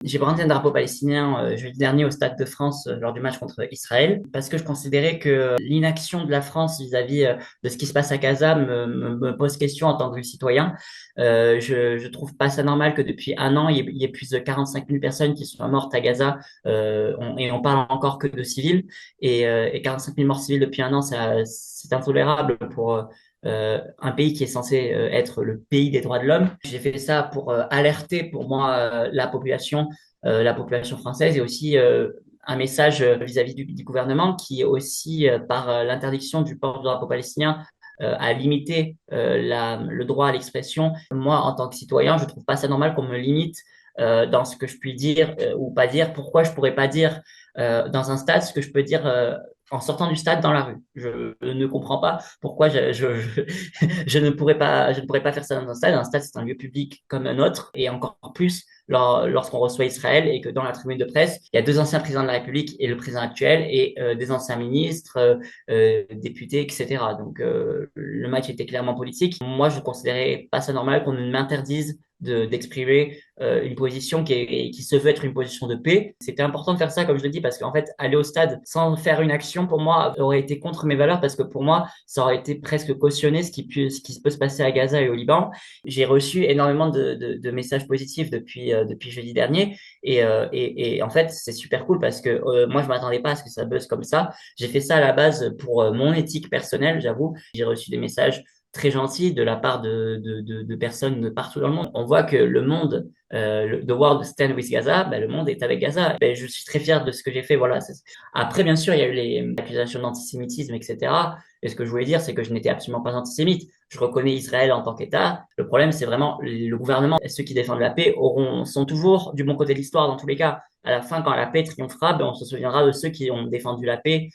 J'ai brandi un drapeau palestinien jeudi dernier au Stade de France lors du match contre Israël parce que je considérais que l'inaction de la France vis-à-vis de ce qui se passe à Gaza me pose question en tant que citoyen. Je trouve pas ça normal que depuis un an, il y ait plus de 45 000 personnes qui sont mortes à Gaza et on parle encore que de civils. Et 45 000 morts civils depuis un an, c'est intolérable pour un pays qui est censé être le pays des droits de l'homme. J'ai fait ça pour alerter pour moi la population française et aussi un message vis-à-vis du gouvernement qui aussi, par l'interdiction du port du drapeau palestinien, a limité le droit à l'expression. Moi, en tant que citoyen, je trouve pas ça normal qu'on me limite dans ce que je puis dire ou pas dire. Pourquoi je pourrais pas dire dans un stade ce que je peux dire en sortant du stade dans la rue? Je ne comprends pas pourquoi je ne pourrais pas faire ça dans un stade. Un stade, c'est un lieu public comme un autre, et encore plus lorsqu'on reçoit Israël et que dans la tribune de presse, il y a deux anciens présidents de la République et le président actuel et des anciens ministres, députés, etc. Donc le match était clairement politique. Moi, je ne considérais pas ça normal qu'on m'interdise d'exprimer une position qui se veut être une position de paix. C'était important de faire ça, comme je le dis, parce qu'en fait, aller au stade sans faire une action, pour moi, aurait été contre mes valeurs, parce que pour moi, ça aurait été presque cautionner ce qui peut se passer à Gaza et au Liban. J'ai reçu énormément de messages positifs depuis jeudi dernier, et en fait, c'est super cool parce que moi, je m'attendais pas à ce que ça buzz comme ça. J'ai fait ça à la base pour mon éthique personnelle, j'avoue. J'ai reçu des messages très gentils de la part de personnes de partout dans le monde. On voit que le monde The World Stand with Gaza, ben, le monde est avec Gaza. Ben, je suis très fier de ce que j'ai fait. Voilà. Après, bien sûr, il y a eu les accusations d'antisémitisme, etc. Et ce que je voulais dire, c'est que je n'étais absolument pas antisémite. Je reconnais Israël en tant qu'État. Le problème, c'est vraiment le gouvernement. Ceux qui défendent la paix sont toujours du bon côté de l'histoire dans tous les cas. À la fin, quand la paix triomphera, ben, on se souviendra de ceux qui ont défendu la paix.